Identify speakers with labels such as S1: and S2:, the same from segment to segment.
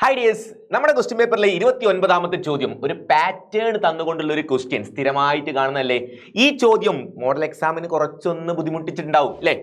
S1: Hi dears, നമ്മുടെ question പേപ്പറിലെ 29ാമത്തെ ചോദ്യം ഒരു പാറ്റേൺ തന്നുകൊണ്ടുള്ള ഒരു ക്വസ്റ്റ്യൻ സ്ഥിരമായിട്ട് കാണുന്നല്ലേ. ഈ ചോദ്യം മോഡൽ എക്സാമിന് കുറച്ചൊന്ന് ബുദ്ധിമുട്ടിച്ചിട്ടുണ്ടാവും അല്ലേ.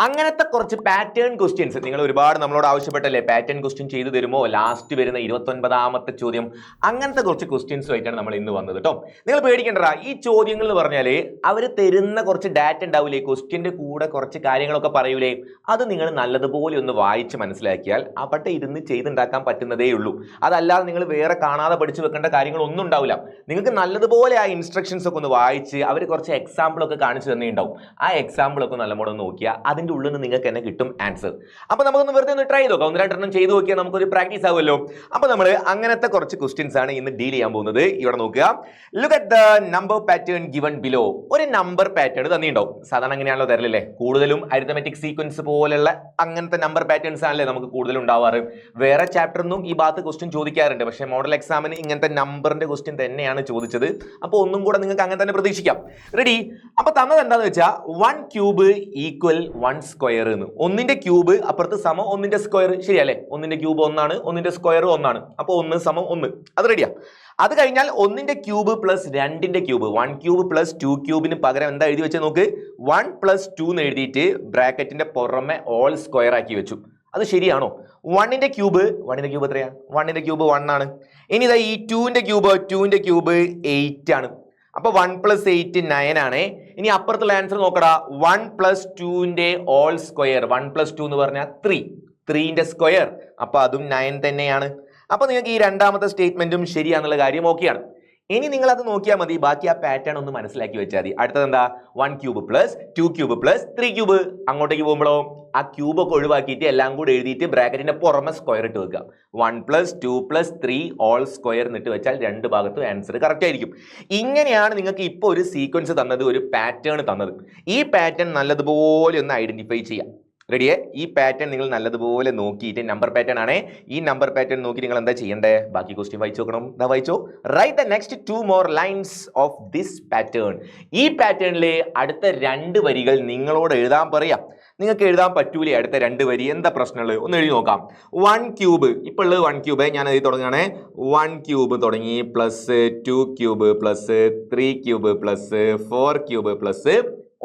S1: അങ്ങനത്തെ കുറച്ച് പാറ്റേൺ ക്വസ്റ്റ്യൻസ് നിങ്ങൾ ഒരുപാട് നമ്മളോട് ആവശ്യപ്പെട്ടല്ലേ, പാറ്റേൺ ക്വസ്റ്റ്യൻ ചെയ്തു തരുമോ ലാസ്റ്റ് വരുന്ന 29ാമത്തെ ചോദ്യം. അങ്ങനത്തെ കുറച്ച് ക്വസ്റ്റ്യൻസുമായിട്ടാണ് നമ്മൾ ഇന്ന് വന്നത് കേട്ടോ. നിങ്ങൾ പേടിക്കേണ്ട, ഈ ചോദ്യങ്ങൾ എന്ന് പറഞ്ഞാൽ അവർ തരുന്ന കുറച്ച് ഡാറ്റ ഉണ്ടാവില്ലേ, ക്വസ്റ്റ്യൻ്റെ കൂടെ കുറച്ച് കാര്യങ്ങളൊക്കെ പറയൂലേ, അത് നിങ്ങൾ നല്ലതുപോലെ ഒന്ന് വായിച്ച് മനസ്സിലാക്കിയാൽ അവിടെ ഇരുന്ന് ചെയ്തുണ്ടാക്കാൻ പറ്റുന്നതേ ഉള്ളൂ. അതല്ലാതെ നിങ്ങൾ വേറെ കാണാതെ പഠിച്ചു വെക്കേണ്ട കാര്യങ്ങളൊന്നും ഉണ്ടാവില്ല. നിങ്ങൾക്ക് നല്ലതുപോലെ ആ ഇൻസ്ട്രക്ഷൻസ് ഒക്കെ ഒന്ന് വായിച്ച് അവർ കുറച്ച് എക്സാമ്പിൾ ഒക്കെ കാണിച്ചു തന്നെ ഉണ്ടാവും. ആ എക്സാമ്പിൾ ഒക്കെ നല്ലപോലെ നോക്കിയാൽ അതിൻ്റെ ഉള്ളിൽ നിന്ന് നിങ്ങൾക്ക് തന്നെ കിട്ടും ആൻസർ. അപ്പോൾ നമുക്കൊന്ന് വെറുതെ ഒന്ന് ട്രൈ ചെയ്ത് നോക്കാം, ഒന്ന് രണ്ടെണ്ണം ചെയ്ത് നോക്കിയാൽ നമുക്കൊരു പ്രാക്ടീസ് ആവുമല്ലോ. അപ്പോൾ നമ്മൾ അങ്ങനത്തെ കുറച്ച് ക്വസ്റ്റ്യൻസ് ആണ് ഇന്ന് ഡീൽ ചെയ്യാൻ പോകുന്നത്. ഇവിടെ നോക്കുക, look at the number pattern given below. ഒരു നമ്പർ പാറ്റേൺ തന്നിട്ടുണ്ടാവും. സാധാരണ അങ്ങനെയാണല്ലോ തരലില്ലേ, കൂടുതലും അരിത്തമെറ്റിക് സീക്വൻസ് പോലുള്ള അങ്ങനത്തെ നമ്പർ പാറ്റേൺസ് ആണല്ലേ നമുക്ക് കൂടുതലും ഉണ്ടാവാറ്. വേറെ ചാപ്റ്ററിനും ഈ ഭാഗത്ത് ക്വസ്റ്റ്യൻ ചോദിക്കാറുണ്ട്, പക്ഷേ മോഡൽ എക്സാമിന് ഇങ്ങനത്തെ നമ്പറിന്റെ ക്വസ്റ്റ്യൻ തന്നെയാണ് ചോദിച്ചത്. അപ്പോൾ ഒന്നും കൂടെ നിങ്ങൾക്ക് അങ്ങനെ തന്നെ പ്രതീക്ഷിക്കാം. റെഡി? അപ്പോൾ തന്നത് എന്താണെന്ന് വെച്ചാൽ 1 ക്യൂബ് ഈക്വൽ 1 സ്ക്വയർ എന്ന്. ഒന്നിന്റെ ക്യൂബ് അപ്പുറത്ത് സമം ഒന്നിന്റെ സ്ക്വയർ. ശരിയല്ലേ? ഒന്നിന്റെ ക്യൂബ് 1 ആണ്, ഒന്നിന്റെ സ്ക്വയർ 1 ആണ്. അപ്പോൾ 1 സമം 1. അത് റെഡിയാ. അത് കഴിഞ്ഞാൽ ഒന്നിന്റെ ക്യൂബ് പ്ലസ് 2ന്റെ ക്യൂബ്, 1 ക്യൂബ് പ്ലസ് 2 ക്യൂബിന് പകരം എന്താ എഴുതി വെച്ചാൽ നോക്ക്, 1 പ്ലസ് 2 എന്ന് എഴുതിയിട്ട് ബ്രാക്കറ്റിന്റെ പുറമെ ഓൾ സ്ക്വയർ ആക്കി വെച്ചു. അത് ശരിയാണോ? 1ന്റെ ക്യൂബ് എത്രയാ? 1ന്റെ ക്യൂബ് 1 ആണ്. ഇനി ഇതാ ഈ 2ന്റെ ക്യൂബ് 8 ആണ്. അപ്പൊ 1 പ്ലസ് 8 9 ആണ്. ഇനി അപ്പുറത്തുള്ള ആൻസർ നോക്കടാ, 1 പ്ലസ് 2ന്റെ ഓൾ സ്ക്വയർ, 1 പ്ലസ് 2 എന്ന് പറഞ്ഞാൽ 3ന്റെ സ്ക്വയർ, അപ്പൊ അതും 9 തന്നെയാണ്. അപ്പൊ നിങ്ങൾക്ക് ഈ രണ്ടാമത്തെ സ്റ്റേറ്റ്മെന്റും ശരിയാന്നുള്ള കാര്യം ഓക്കെയാണ്. ഇനി നിങ്ങൾ അത് നോക്കിയാൽ മതി, ബാക്കി ആ പാറ്റേൺ ഒന്ന് മനസ്സിലാക്കി വെച്ചാൽ മതി. അടുത്തത് എന്താ? 1 cube plus 2 cube plus 3 cube. അങ്ങോട്ടേക്ക് പോകുമ്പോഴോ ആ ക്യൂബ് ഒക്കെ ഒഴിവാക്കിയിട്ട് എല്ലാം കൂടെ എഴുതിയിട്ട് ബ്രാക്കറ്റിന്റെ പുറമെ സ്ക്വയർ ഇട്ട് വെക്കുക. 1 പ്ലസ് 2 പ്ലസ് 3 ഓൾ സ്ക്വയർ എന്നിട്ട് വെച്ചാൽ രണ്ട് ഭാഗത്തും ആൻസർ കറക്റ്റ് ആയിരിക്കും. ഇങ്ങനെയാണ് നിങ്ങൾക്ക് ഇപ്പോൾ ഒരു സീക്വൻസ് തന്നത്, ഒരു പാറ്റേൺ തന്നത്. ഈ പാറ്റേൺ നല്ലതുപോലെ ഒന്ന് ഐഡന്റിഫൈ ചെയ്യാം. റെഡിയെ? ഈ പാറ്റേൺ നിങ്ങൾ നല്ലതുപോലെ നോക്കിയിട്ട്, നമ്പർ പാറ്റേൺ ആണേ, ഈ നമ്പർ പാറ്റേൺ നോക്കി നിങ്ങൾ എന്താ ചെയ്യേണ്ടേ? ബാക്കി ക്വസ്റ്റ്യൻ വായിച്ചു നോക്കണം. എന്താ വായിച്ചോ? Write the next 2 more lines of this pattern. ഈ പാറ്റേണിലെ അടുത്ത 2 വരികൾ നിങ്ങളോട് എഴുതാൻ പറയാം. നിങ്ങൾക്ക് എഴുതാൻ പറ്റൂലേ അടുത്ത 2 വരി? എന്താ പ്രശ്നമുള്ളത്? ഒന്ന് എഴുതി നോക്കാം. 1 ക്യൂബ്, ഇപ്പോൾ ഉള്ളത് 1 ക്യൂബ്, ഞാൻ എഴുതി തുടങ്ങുകയാണേ. 1 ക്യൂബ് തുടങ്ങി, plus 2 cube plus 3 cube plus 4 cube plus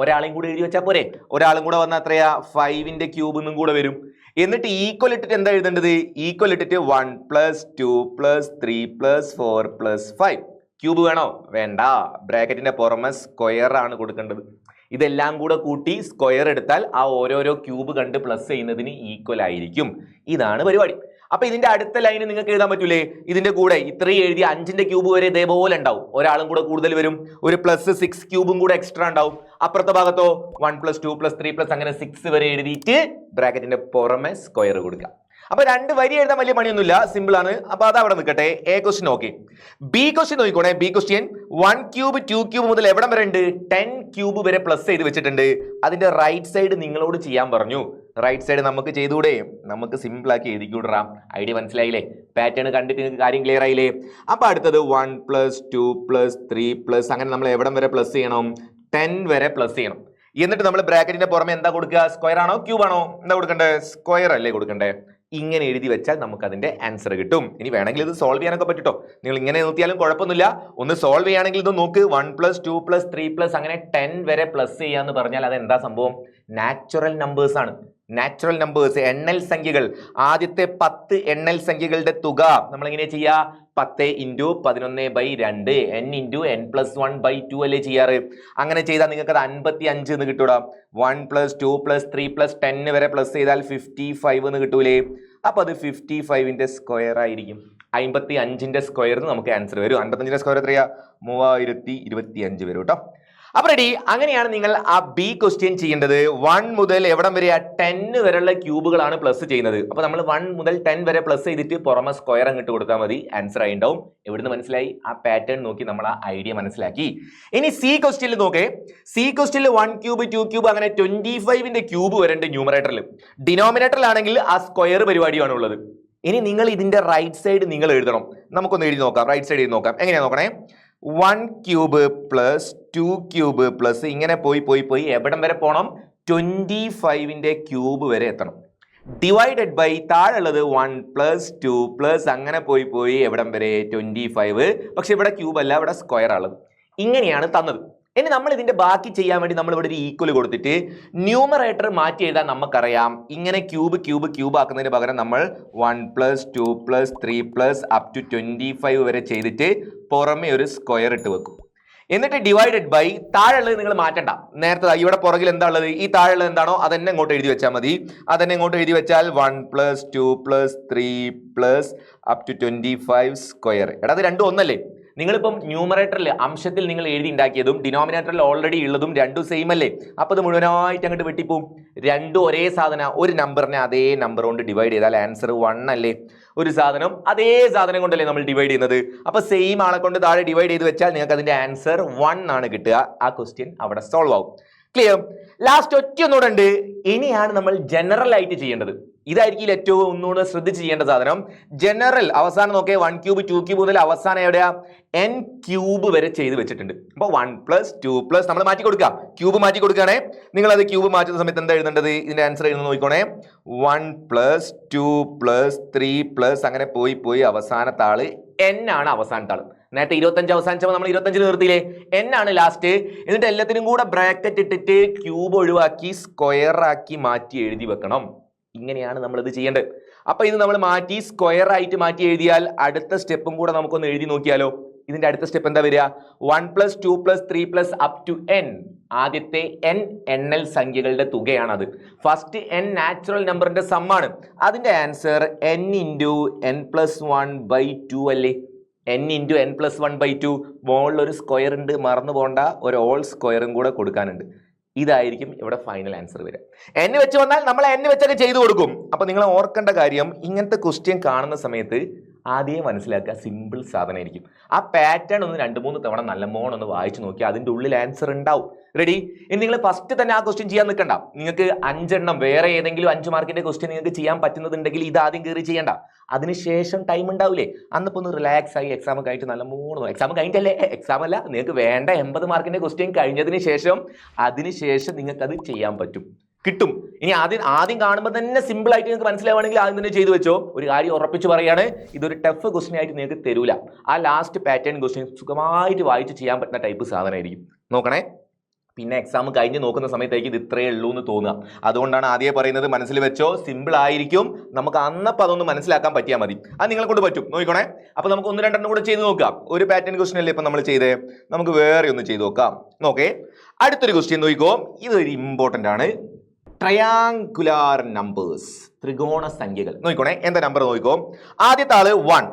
S1: ഒരാളെയും കൂടെ എഴുതി വെച്ചാൽ പോരെ? ഒരാളും കൂടെ വന്നാൽ എത്രയാ? 5ന്റെ ക്യൂബ് എന്നും കൂടെ വരും. എന്നിട്ട് ഈക്വൽ ഇട്ടിട്ട് എന്താ എഴുതേണ്ടത്? ഈക്വൽ ഇട്ടിട്ട് 1 plus 2 plus 3 plus 4 plus 5. Cube വേണോ? വേണ്ട. ബ്രാക്കറ്റിന്റെ പുറമെ സ്ക്വയർ ആണ് കൊടുക്കേണ്ടത്. ഇതെല്ലാം കൂടെ കൂട്ടി സ്ക്വയർ എടുത്താൽ ആ ഓരോരോ ക്യൂബ് കണ്ട് പ്ലസ് ചെയ്യുന്നതിന് ഈക്വൽ ആയിരിക്കും. ഇതാണ് പരിപാടി. അപ്പൊ ഇതിന്റെ അടുത്ത ലൈന് നിങ്ങൾക്ക് എഴുതാൻ പറ്റൂലേ? ഇതിന്റെ കൂടെ ഇത്രയും എഴുതി 5ന്റെ ക്യൂബ് വരെ ഇതേപോലെ ഉണ്ടാവും. ഒരാളും കൂടെ കൂടുതൽ വരും, ഒരു പ്ലസ് 6 ക്യൂബും കൂടെ എക്സ്ട്രാ ഉണ്ടാവും. അപ്പുറത്തെ ഭാഗത്തോ 1 പ്ലസ് 2 പ്ലസ് 3 പ്ലസ് അങ്ങനെ 6 വരെ എഴുതിയിട്ട് ബ്രാക്കറ്റിന്റെ പുറമെ സ്ക്വയർ കൊടുക്കാം. അപ്പൊ 2 വരി എഴുതാൻ വലിയ പണിയൊന്നുമില്ല, സിമ്പിൾ ആണ്. അപ്പൊ അത് അവിടെ നിൽക്കട്ടെ. A question okay. B question നോക്കിക്കോണേ. ബി ക്വസ്റ്റ്യൻ 1 ക്യൂബ് 2 ക്യൂബ് മുതൽ എവിടം വരെ ഉണ്ട്? 10 ക്യൂബ് വരെ പ്ലസ് ചെയ്ത് വെച്ചിട്ടുണ്ട്. അതിന്റെ റൈറ്റ് സൈഡ് നിങ്ങളോട് ചെയ്യാൻ പറഞ്ഞു. റൈറ്റ് സൈഡ് നമുക്ക് ചെയ്തുകൂടെ? നമുക്ക് സിമ്പിൾ ആക്കി എഴുതിക്കൂടാം. ഐഡിയ മനസ്സിലായില്ലേ? പാറ്റേൺ കണ്ടിട്ട് നിങ്ങൾക്ക് കാര്യം ക്ലിയർ ആയില്ലേ? അപ്പൊ അടുത്തത് 1 പ്ലസ് 2 പ്ലസ് 3 പ്ലസ് അങ്ങനെ നമ്മൾ എവിടം വരെ പ്ലസ് ചെയ്യണം? 10 വരെ പ്ലസ് ചെയ്യണം. എന്നിട്ട് നമ്മൾ ബ്രാക്കറ്റിന്റെ പുറമെ എന്താ കൊടുക്കുക? സ്ക്വയർ ആണോ ക്യൂബ് ആണോ? എന്താ കൊടുക്കണ്ടേ? സ്ക്വയർ അല്ലേ കൊടുക്കണ്ടേ? ഇങ്ങനെ എഴുതി വെച്ചാൽ നമുക്ക് അതിന്റെ ആൻസർ കിട്ടും. ഇനി വേണമെങ്കിൽ ഇത് സോൾവ് ചെയ്യാനൊക്കെ പറ്റുട്ടോ. നിങ്ങൾ ഇങ്ങനെ നോക്കിയാലും കുഴപ്പമൊന്നുമില്ല. ഒന്ന് സോൾവ് ചെയ്യുകയാണെങ്കിൽ ഇത് നോക്ക്. 1 പ്ലസ് 2 പ്ലസ് 3 പ്ലസ് അങ്ങനെ 10 വരെ പ്ലസ് ചെയ്യാന്ന് പറഞ്ഞാൽ അത് എന്താ സംഭവം? നാച്ചുറൽ നമ്പേഴ്സ് ആണ്. നാച്ചുറൽ നമ്പേഴ്സ്, എണ്ണൽ സംഖ്യകൾ. ആദ്യത്തെ 10 എണ്ണൽ സംഖ്യകളുടെ തുക നമ്മൾ എങ്ങനെ ചെയ്യാ? 10 ഇൻറ്റു 11/2 n ഇൻറ്റു n+1/2 അല്ലേ ചെയ്യാറ്? അങ്ങനെ ചെയ്താൽ നിങ്ങൾക്ക് അത് 55 എന്ന് കിട്ടൂടാ. 1 പ്ലസ് 2 പ്ലസ് 3 പ്ലസ് 10 വരെ പ്ലസ് ചെയ്താൽ 55 എന്ന് കിട്ടൂലേ? അപ്പൊ അത് 55ന്റെ സ്ക്വയർ ആയിരിക്കും. 55ന്റെ സ്ക്വയറിന് നമുക്ക് ആൻസർ വരും. 55ന്റെ സ്ക്വയർ എത്രയാ? 3025 വരും കേട്ടോ. അപ്പൊ റെഡി? അങ്ങനെയാണ് നിങ്ങൾ ആ ബി ക്വസ്റ്റ്യൻ ചെയ്യേണ്ടത്. 1 മുതൽ എവിടം വരെയാ? 10 വരെയുള്ള ക്യൂബുകളാണ് പ്ലസ് ചെയ്യുന്നത്. അപ്പൊ നമ്മൾ 1 മുതൽ 10 വരെ പ്ലസ് ചെയ്തിട്ട് പുറമെ സ്ക്വയർ അങ്ങോട്ട് കൊടുത്താൽ മതി, ആൻസർ ആയി ഉണ്ടാവും. എവിടുന്ന് മനസ്സിലായി? ആ പാറ്റേൺ നോക്കി നമ്മൾ ആ ഐഡിയ മനസ്സിലാക്കി. ഇനി സി ക്വസ്റ്റ്യനിൽ നോക്കേ. സി ക്വസ്റ്റ്യനിൽ 1 ക്യൂബ് 2 ക്യൂബ് അങ്ങനെ 25ന്റെ ക്യൂബ് വരേണ്ട ന്യൂമറേറ്ററിൽ. ഡിനോമിനേറ്ററിലാണെങ്കിൽ ആ സ്ക്വയർ പരിപാടിയാണ് ഉള്ളത്. ഇനി നിങ്ങൾ ഇതിന്റെ റൈറ്റ് സൈഡ് നിങ്ങൾ എഴുതണം. നമുക്കൊന്ന് എഴുതി നോക്കാം. റൈറ്റ് സൈഡ് എഴുതി നോക്കാം. എങ്ങനെയാ നോക്കണേ? 1 ക്യൂബ് പ്ലസ് 2 ക്യൂബ് പ്ലസ് ഇങ്ങനെ പോയി എവിടം വരെ പോകണം? 25ന്റെ ക്യൂബ് വരെ എത്തണം. ഡിവൈഡഡ് ബൈ താഴെയുള്ളത് 1 + 2 പ്ലസ് അങ്ങനെ പോയി എവിടം വരെ 25. പക്ഷെ ഇവിടെ ക്യൂബ് അല്ല, ഇവിടെ സ്ക്വയർ ആണ്. ഇങ്ങനെയാണ് തന്നത്. ഇനി നമ്മൾ ഇതിന്റെ ബാക്കി ചെയ്യാൻ വേണ്ടി നമ്മൾ ഇവിടെ ഒരു ഈക്വൽ കൊടുത്തിട്ട് ന്യൂമറേറ്റർ മാറ്റി എഴുതാൻ നമുക്കറിയാം. ഇങ്ങനെ ക്യൂബ് ആക്കുന്നതിന് പകരം നമ്മൾ 1 + 2 + 3 up to 25 വരെ ചെയ്തിട്ട് പുറമെ ഒരു സ്ക്വയർ ഇട്ട് വെക്കും. എന്നിട്ട് ഡിവൈഡഡ് ബൈ താഴെയുള്ളത് നിങ്ങൾ മാറ്റണ്ട. നേരത്തെ ഇവിടെ പുറകിൽ എന്താ ഉള്ളത്, ഈ താഴെയുള്ളത് എന്താണോ അതന്നെ ഇങ്ങോട്ട് എഴുതി വെച്ചാൽ മതി. അതന്നെ ഇങ്ങോട്ട് എഴുതി വെച്ചാൽ 1 + 2 + 3 up to 25 സ്ക്വയർ. എടാ അത് രണ്ടും ഒന്നല്ലേ? നിങ്ങളിപ്പം ന്യൂമറേറ്ററിൽ അംശത്തിൽ നിങ്ങൾ എഴുതി ഉണ്ടാക്കിയതും ഡിനോമിനേറ്ററിൽ ഓൾറെഡി ഉള്ളതും രണ്ടും സെയിം അല്ലേ? അപ്പോൾ ഇത് മുഴുവനായിട്ട് അങ്ങോട്ട് വെട്ടിപ്പോവും. രണ്ടും ഒരേ സാധനം. ഒരു നമ്പറിനെ അതേ നമ്പർ കൊണ്ട് ഡിവൈഡ് ചെയ്താൽ ആൻസർ 1 അല്ലേ? ഒരു സാധനം അതേ സാധനം കൊണ്ടല്ലേ നമ്മൾ ഡിവൈഡ് ചെയ്യുന്നത്. അപ്പൊ സെയിം ആളെ കൊണ്ട് താഴെ ഡിവൈഡ് ചെയ്ത് വെച്ചാൽ നിങ്ങൾക്ക് അതിന്റെ ആൻസർ 1 ആണ് കിട്ടുക. ആ ക്വസ്റ്റ്യൻ അവിടെ സോൾവ് ആവും. ക്ലിയർ? ലാസ്റ്റ് ഒറ്റയൊന്നുകൂടെ ഉണ്ട്. ഇനിയാണ് നമ്മൾ ജനറൽ ആയിട്ട് ചെയ്യേണ്ടത്. ഇതായിരിക്കും ഏറ്റവും ഒന്നുകൂടെ ശ്രദ്ധിച്ച് ചെയ്യേണ്ട സാധനം. ജനറൽ അവസാനം നോക്കിയേ 1 ക്യൂബ് 2 ക്യൂബ് മുതൽ അവസാനം എവിടെയാ n ക്യൂബ് വരെ ചെയ്ത് വെച്ചിട്ടുണ്ട്. അപ്പോൾ 1 + 2 നമ്മൾ മാറ്റി കൊടുക്കാം. ക്യൂബ് മാറ്റി കൊടുക്കുകയാണെ. നിങ്ങൾ അത് ക്യൂബ് മാറ്റുന്ന സമയത്ത് എന്താ എഴുതേണ്ടത്? ഇതിന്റെ ആൻസർ എഴുതുന്ന നോക്കിക്കോണേ. 1 + 2 + 3 അങ്ങനെ പോയി അവസാനത്തെ ആള് n ആണ്. അവസാനത്തെ ആള് നേരത്തെ 25 അവസാനിച്ചപ്പോൾ നമ്മൾ 25 നിർത്തിയില്ലേ? n ആണ് ലാസ്റ്റ്. എന്നിട്ട് എല്ലാത്തിനും കൂടെ ബ്രാക്കറ്റ് ഇട്ടിട്ട് ക്യൂബ് ഒഴിവാക്കി സ്ക്വയർ ആക്കി മാറ്റി എഴുതി വെക്കണം. ഇങ്ങനെയാണ് നമ്മൾ ഇത് ചെയ്യേണ്ടത്. അപ്പൊ ഇത് നമ്മൾ മാറ്റി സ്ക്വയർ ആയിട്ട് മാറ്റി എഴുതിയാൽ അടുത്ത സ്റ്റെപ്പും കൂടെ നമുക്കൊന്ന് എഴുതി നോക്കിയാലോ? ഇതിന്റെ അടുത്ത സ്റ്റെപ്പ് എന്താ വരിക? 1 + 2 + 3 up to n. ആദ്യത്തെ n എണ്ണൽ സംഖ്യകളുടെ തുകയാണത്. ഫസ്റ്റ് n നാച്ചുറൽ നമ്പറിന്റെ സമ്മാണ്. അതിന്റെ ആൻസർ n × n + 1/2 അല്ലേ? n × n + 1/2. മുകളിൽ ഒരു സ്ക്വയർ ഉണ്ട്, മറന്നു പോണ്ട. ഒരു ഓൾ സ്ക്വയറും കൂടെ കൊടുക്കാനുണ്ട്. ഇതായിരിക്കും ഇവിടെ ഫൈനൽ ആൻസർ വരിക. n വെച്ച് വന്നാൽ നമ്മൾ n വെച്ചൊക്കെ ചെയ്തു കൊടുക്കും. അപ്പൊ നിങ്ങൾ ഓർക്കേണ്ട കാര്യം, ഇങ്ങനത്തെ ക്വസ്റ്റ്യൻ കാണുന്ന സമയത്ത് ആദ്യമേ മനസ്സിലാക്കുക, സിമ്പിൾ സാധനമായിരിക്കും. ആ പാറ്റേൺ ഒന്ന് 2-3 തവണ നല്ലമോണം ഒന്ന് വായിച്ചു നോക്കി അതിന്റെ ഉള്ളിൽ ആൻസർ ഉണ്ടാവും. റെഡി? ഇനി നിങ്ങൾ ഫസ്റ്റ് തന്നെ ആ ക്വസ്റ്റ്യൻ ചെയ്യാൻ നിൽക്കണ്ട. നിങ്ങൾക്ക് 5 എണ്ണം വേറെ ഏതെങ്കിലും 5 മാർക്കിന്റെ ക്വസ്റ്റ്യൻ നിങ്ങൾക്ക് ചെയ്യാൻ പറ്റുന്നതുണ്ടെങ്കിൽ ഇത് ആദ്യം കയറി ചെയ്യണ്ട. അതിനുശേഷം ടൈം ഉണ്ടാവില്ലേ? അന്നിപ്പോ ഒന്ന് റിലാക്സ് ആയി എക്സാം കഴിഞ്ഞിട്ട് നല്ല 3 എക്സാം കഴിഞ്ഞിട്ടല്ലേ, എക്സാം അല്ല, നിങ്ങൾക്ക് വേണ്ട 80 മാർക്കിന്റെ ക്വസ്റ്റ്യൻ കഴിഞ്ഞതിന് ശേഷം അതിനുശേഷം നിങ്ങൾക്ക് അത് ചെയ്യാൻ പറ്റും, കിട്ടും. ഇനി ആദ്യം കാണുമ്പോൾ തന്നെ സിമ്പിൾ ആയിട്ട് നിങ്ങൾക്ക് മനസ്സിലാവുകയാണെങ്കിൽ ആദ്യം തന്നെ ചെയ്തു വെച്ചോ. ഒരു കാര്യം ഉറപ്പിച്ച് പറയാണ്, ഇതൊരു ടഫ് ക്വസ്റ്റ്യൻ ആയിട്ട് നിങ്ങൾക്ക് തരൂല. ആ ലാസ്റ്റ് പാറ്റേൺ ക്വസ്റ്റ്യൻ സുഖമായിട്ട് വായിച്ച് ചെയ്യാൻ പറ്റുന്ന ടൈപ്പ് സാധനമായിരിക്കും. നോക്കണേ. പിന്നെ എക്സാം കഴിഞ്ഞ് നോക്കുന്ന സമയത്തേക്ക് ഇത് ഇത്രയേ ഉള്ളൂ എന്ന് തോന്നുക. അതുകൊണ്ടാണ് ആദ്യം പറയുന്നത്, മനസ്സിൽ വെച്ചോ, സിമ്പിൾ ആയിരിക്കും. നമുക്ക് അന്നപ്പോൾ അതൊന്ന് മനസ്സിലാക്കാൻ പറ്റിയാൽ മതി. അത് നിങ്ങളെ കൊണ്ട് പറ്റും. നോക്കണേ. അപ്പൊ നമുക്ക് 1-2 കൂടെ ചെയ്ത് നോക്കാം. ഒരു പാറ്റേൺ ക്വസ്റ്റ്യൻ അല്ലേ ഇപ്പൊ നമ്മൾ ചെയ്തേ, നമുക്ക് വേറെ ഒന്ന് ചെയ്ത് നോക്കാം. നോക്കേ, അടുത്തൊരു ക്വസ്റ്റ്യൻ നോക്കിക്കോ. ഇതൊരു ഇമ്പോർട്ടന്റ് ആണ്. ട്രയാങ്കുലാർ നമ്പേഴ്സ്, ത്രികോണ സംഖ്യകൾ. നോക്കിക്കോണേ, എന്താ നമ്പർ നോക്കിക്കോ. ആദ്യത്തെ ആള് 1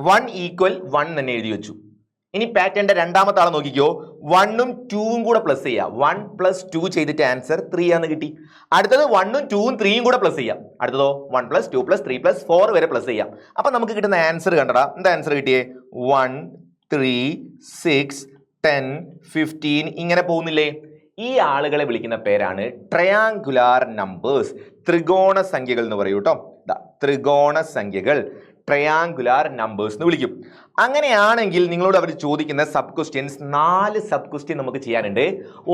S1: = 1 തന്നെ എഴുതി വെച്ചു. ഇനി പാറ്റേണിന്റെ രണ്ടാമത്തെ ആളെ നോക്കിക്കോ. 1ഉം 2ഉം കൂടെ പ്ലസ് ചെയ്യാം. 1 + 2 ചെയ്തിട്ട് ആൻസർ 3 ആണെന്ന് കിട്ടി. അടുത്തത് 1ഉം 2ഉം 3ഉം കൂടെ പ്ലസ് ചെയ്യാം. അടുത്തതോ 1 + 2 + 3 + 4 വരെ പ്ലസ് ചെയ്യാം. അപ്പൊ നമുക്ക് കിട്ടുന്ന ആൻസർ കണ്ടടാ. എന്താ ആൻസർ കിട്ടിയേ? 1 3 6 10 15 ഇങ്ങനെ പോകുന്നില്ലേ? ഈ ആളുകളെ വിളിക്കുന്ന പേരാണ് ട്രയാങ്കുലാർ നമ്പേഴ്സ്, ത്രികോണ സംഖ്യകൾ എന്ന് പറയൂ കേട്ടോ. ത്രികോണ സംഖ്യകൾ ട്രയാങ്കുലാർ നമ്പേഴ്സ് എന്ന് വിളിക്കും. അങ്ങനെയാണെങ്കിൽ നിങ്ങളോട് അവർ ചോദിക്കുന്ന സബ് ക്വസ്റ്റ്യൻസ് 4 സബ് ക്വസ്റ്റ്യൻ നമുക്ക് ചെയ്യാനുണ്ട്.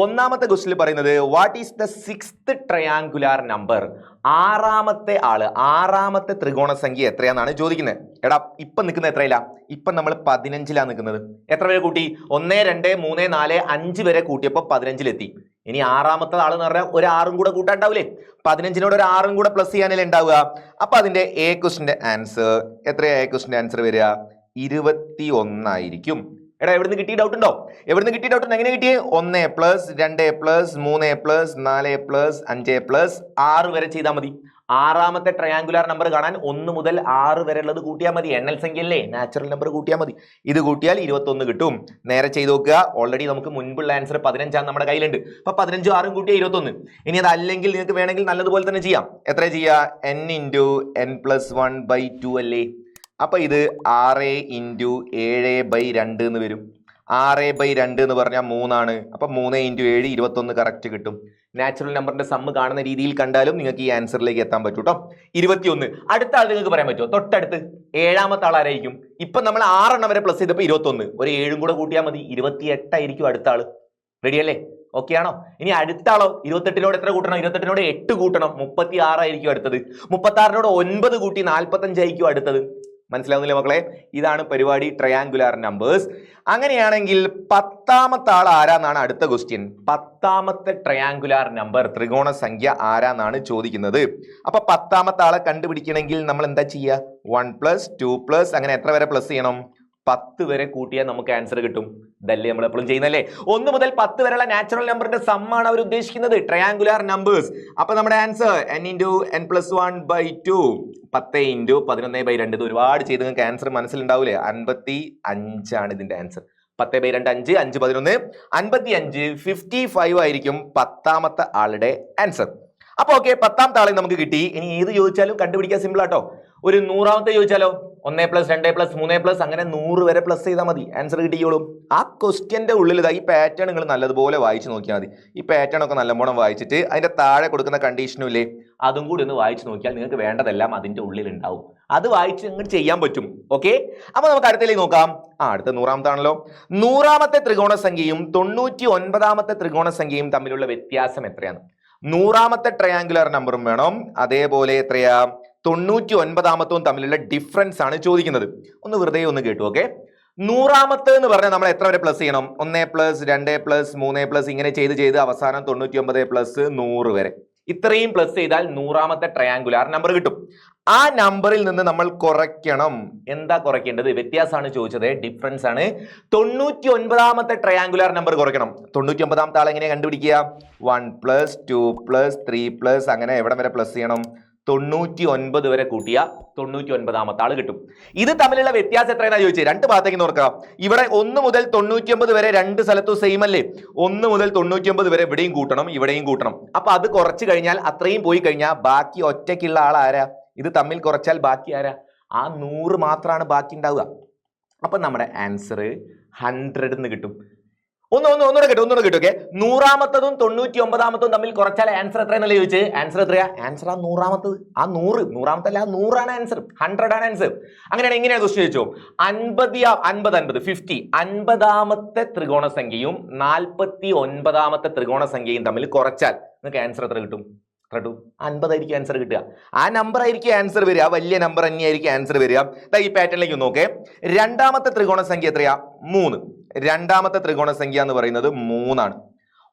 S1: ഒന്നാമത്തെ ക്വസ്റ്റ്യൻ പറയുന്നത്, what is the 6th triangular number? ആറാമത്തെ ത്രികോണ സംഖ്യ എത്രയാണെന്നാണ് ചോദിക്കുന്നത്. എടാ ഇപ്പം നിൽക്കുന്നത് എത്രയില്ല? ഇപ്പം നമ്മൾ 15ലാണ് നിൽക്കുന്നത്. എത്ര വരെ കൂട്ടി? 1 2 3 4 5 വരെ കൂട്ടിയപ്പോൾ 15-ലെത്തി. ഇനി ആറാമത്തെ ആളെന്ന് പറഞ്ഞാൽ ഒരു 6ഉം കൂടെ കൂട്ടാണ്ടാവില്ലേ? 15നോട് ഒരു 6ഉം കൂടെ പ്ലസ് ചെയ്യാനല്ലേ ഉണ്ടാവുക. അപ്പൊ അതിന്റെ എ ക്വസ്റ്റിന്റെ ആൻസർ എത്രയാ? എ ക്വസ്റ്റിന്റെ ആൻസർ വരിക 21 ആയിരിക്കും. എടാ എവിടുന്ന് കിട്ടിയ ഡൗട്ട് ഉണ്ടോ? എവിടുന്ന് കിട്ടിയ ഡൗട്ട്? എങ്ങനെ കിട്ടിയേ? 1 + 2 + 3 + 4 + 5 + 6 വരെ ചെയ്താൽ മതി. ആറാമത്തെ ട്രയാങ്കുലാർ നമ്പർ കാണാൻ 1 മുതൽ 6 വരെ ഉള്ളത് കൂട്ടിയാൽ മതി. എണ്ണൽ സംഖ്യയല്ലേ, നാച്ചുറൽ നമ്പർ കൂട്ടിയാൽ മതി. ഇത് കൂട്ടിയാൽ 21 കിട്ടും. നേരെ ചെയ്ത് നോക്കുക. ഓൾറെഡി നമുക്ക് മുൻപുള്ള ആൻസർ 15 ആണ് നമ്മുടെ കയ്യിലുണ്ട്. അപ്പൊ 15ഉം 6ഉം കൂട്ടിയാൽ 21. ഇനി അതല്ലെങ്കിൽ നിങ്ങൾക്ക് വേണമെങ്കിൽ നല്ലതുപോലെ തന്നെ ചെയ്യാം. എത്ര ചെയ്യാ? n × n + 1/2 അല്ലേ? അപ്പൊ ഇത് 6 × 7/2 എന്ന് വരും. 6/2 എന്ന് പറഞ്ഞാൽ 3 ആണ്. അപ്പൊ 3 × 7 21 കറക്റ്റ് കിട്ടും. നാച്ചുറൽ നമ്പറിന്റെ സമ്മ് കാണുന്ന രീതിയിൽ കണ്ടാലും നിങ്ങൾക്ക് ഈ ആൻസറിലേക്ക് എത്താൻ പറ്റും കേട്ടോ. 21. അടുത്ത ആൾ നിങ്ങൾക്ക് പറയാൻ പറ്റുമോ? തൊട്ടടുത്ത് 7ാമത്തെ ആൾ ആരായിരിക്കും? ഇപ്പൊ നമ്മൾ 6 എണ്ണം വരെ പ്ലസ് ചെയ്തപ്പോൾ 21, ഒരു 7ഉം കൂടെ കൂട്ടിയാൽ മതി, 28 ആയിരിക്കും അടുത്ത ആള്. റെഡി അല്ലേ? ഓക്കെ ആണോ? ഇനി അടുത്ത ആളോ? 28നോട് എത്ര കൂട്ടണം? 28നോട് 8 കൂട്ടണം, 36 ആയിരിക്കും അടുത്തത്. 36നോട് 9 കൂട്ടി 45 ആയിരിക്കും അടുത്തത്. മനസ്സിലാവുന്നില്ലേ മക്കളെ? ഇതാണ് പരിപാടി, ട്രയാങ്കുലാർ നമ്പേഴ്സ്. അങ്ങനെയാണെങ്കിൽ 10ാമത്തെ ആൾ ആരാന്നാണ് അടുത്ത ക്വസ്റ്റ്യൻ. 10ാമത്തെ ട്രയാങ്കുലാർ നമ്പർ, ത്രികോണ സംഖ്യ ആരാന്നാണ് ചോദിക്കുന്നത്. അപ്പൊ 10ാമത്തെ ആളെ കണ്ടുപിടിക്കണമെങ്കിൽ നമ്മൾ എന്താ ചെയ്യുക? 1 + 2 അങ്ങനെ എത്ര വരെ പ്ലസ് ചെയ്യണം? 10 വരെ കൂട്ടിയാൽ നമുക്ക് ആൻസർ കിട്ടും. ഇതല്ലേ നമ്മൾ എപ്പോഴും ചെയ്യുന്നല്ലേ? 1 മുതൽ 10 വരെയുള്ള നാച്ചുറൽ നമ്പറിന്റെ സമ്മാണ് അവർ ഉദ്ദേശിക്കുന്നത്, ട്രയാങ്കുലാർ നമ്പേഴ്സ്. അപ്പൊ നമ്മുടെ ആൻസർ n × n+1/2, 10 × 11/2. ഇത് ഒരുപാട് ചെയ്ത് നിങ്ങൾക്ക് ആൻസർ മനസ്സിലുണ്ടാവൂലേ? 55 ആണ് ഇതിന്റെ ആൻസർ. 10/2 5, 5 11 55, 55 ആയിരിക്കും 10ാമത്തെ ആളുടെ ആൻസർ. അപ്പൊ ഓക്കെ, 10ാമത്തെ ആളെ നമുക്ക് കിട്ടി. ഇനി ഏത് ചോദിച്ചാലും കണ്ടുപിടിക്കാൻ സിമ്പിൾ ആട്ടോ. ഒരു 100ാമത്തെ ചോദിച്ചാലോ? 1 + 2 + 3 അങ്ങനെ 100 വരെ പ്ലസ് ചെയ്താൽ മതി, ആൻസർ കിട്ടിയോളും. ആ ക്വസ്റ്റ്യന്റെ ഉള്ളിൽ ഈ പാറ്റേൺ നിങ്ങൾ നല്ലതുപോലെ വായിച്ചു നോക്കിയാൽ മതി. ഈ പാറ്റേൺ ഒക്കെ നല്ലവണ്ണം വായിച്ചിട്ട് അതിന്റെ താഴെ കൊടുക്കുന്ന കണ്ടീഷനും ഇല്ലേ, അതും കൂടി ഒന്ന് വായിച്ചു നോക്കിയാൽ നിങ്ങൾക്ക് വേണ്ടതെല്ലാം അതിന്റെ ഉള്ളിൽ ഉണ്ടാവും. അത് വായിച്ച് നിങ്ങൾക്ക് ചെയ്യാൻ പറ്റും. ഓക്കെ, അപ്പൊ നമുക്ക് അടുത്തേക്ക് നോക്കാം. അടുത്ത 100ാമത്തെ ആണല്ലോ. 100ാമത്തെ ത്രികോണ സംഖ്യയും 99ാമത്തെ ത്രികോണ സംഖ്യയും തമ്മിലുള്ള വ്യത്യാസം എത്രയാണ്? 100ാമത്തെ ട്രയാങ്കുലർ നമ്പറും വേണം, അതേപോലെ എത്രയാ 99ാമത്തവും തമ്മിലുള്ള ഡിഫറൻസ് ആണ് ചോദിക്കുന്നത്. ഒന്ന് വെറുതെ ഒന്ന് കേട്ടു. ഓക്കെ, 100ാമത്തെ എന്ന് പറഞ്ഞാൽ നമ്മൾ എത്ര വരെ പ്ലസ് ചെയ്യണം? 1 + 2 + 3 ഇങ്ങനെ ചെയ്ത് അവസാനം 99 + 100 വരെ. ഇത്രയും പ്ലസ് ചെയ്താൽ 100ാമത്തെ ട്രയാങ്കുലാർ നമ്പർ കിട്ടും. ആ നമ്പറിൽ നിന്ന് നമ്മൾ കുറയ്ക്കണം. എന്താ കുറയ്ക്കേണ്ടത്? വ്യത്യാസമാണ് ചോദിച്ചത്, ഡിഫറൻസ് ആണ്. 99ാമത്തെ ട്രയാങ്കുലാർ നമ്പർ കുറയ്ക്കണം. 99ാമത്തെ ആൾ എങ്ങനെ കണ്ടുപിടിക്കുക? 1 + 2 + 3 അങ്ങനെ എവിടെ വരെ പ്ലസ് ചെയ്യണം? 99 വരെ കൂട്ടിയ 99ാമത്തെ ആള് കിട്ടും. ഇത് തമ്മിലുള്ള വ്യത്യാസം എത്രയാണ് ചോദിച്ചത്? രണ്ട് ഭാഗത്തേക്ക് നോക്കാം. ഇവിടെ 1 മുതൽ 99 വരെ രണ്ട് സ്ഥലത്തും സെയിം അല്ലേ? 1 മുതൽ 99 വരെ ഇവിടെയും കൂട്ടണം, ഇവിടെയും കൂട്ടണം. അപ്പൊ അത് കുറച്ച് കഴിഞ്ഞാൽ, അത്രയും പോയി കഴിഞ്ഞാൽ ബാക്കി ഒറ്റയ്ക്കുള്ള ആൾ ആരാ? ഇത് തമ്മിൽ കുറച്ചാൽ ബാക്കി ആരാ? ആ 100 മാത്രമാണ് ബാക്കി ഉണ്ടാവുക. അപ്പൊ നമ്മുടെ ആൻസർ 100 എന്ന് കിട്ടും. ഒന്നുകൂടെ കിട്ടും. ഓക്കെ, 100ാമത്തതും 99ാമത്തതും തമ്മിൽ കുറച്ചാൽ ആൻസർ എത്രയെന്നല്ലേ ചോദിച്ചത്? ആൻസർ എത്രയാ? ആൻസർ ആ 100ാമത്തത്. ആ 100ാമത്തല്ല, 100 ആണ് ആൻസർ, 100 ആണ് ആൻസർ. അങ്ങനെയാണ് ഇങ്ങനെയാണ് ക്വസ്റ്റ്യൻ ചോദിച്ചോ. 50 50ാമത്തെ ത്രികോണ സംഖ്യയും 49ാമത്തെ ത്രികോണ സംഖ്യയും തമ്മിൽ കുറച്ചാൽ നിങ്ങൾക്ക് ആൻസർ എത്ര കിട്ടും? 50 ആയിരിക്കും ആൻസർ കിട്ടുക. ആ നമ്പർ ആയിരിക്കും ആൻസർ വരിക, വലിയ നമ്പർ തന്നെയായിരിക്കും ആൻസർ വരിക. ഈ പാറ്റേണിലേക്ക് നോക്കേ. 2ാമത്തെ ത്രികോണ സംഖ്യ എത്രയാ? 3. 2ാമത്തെ ത്രികോണ സംഖ്യ എന്ന് പറയുന്നത് 3 ആണ്.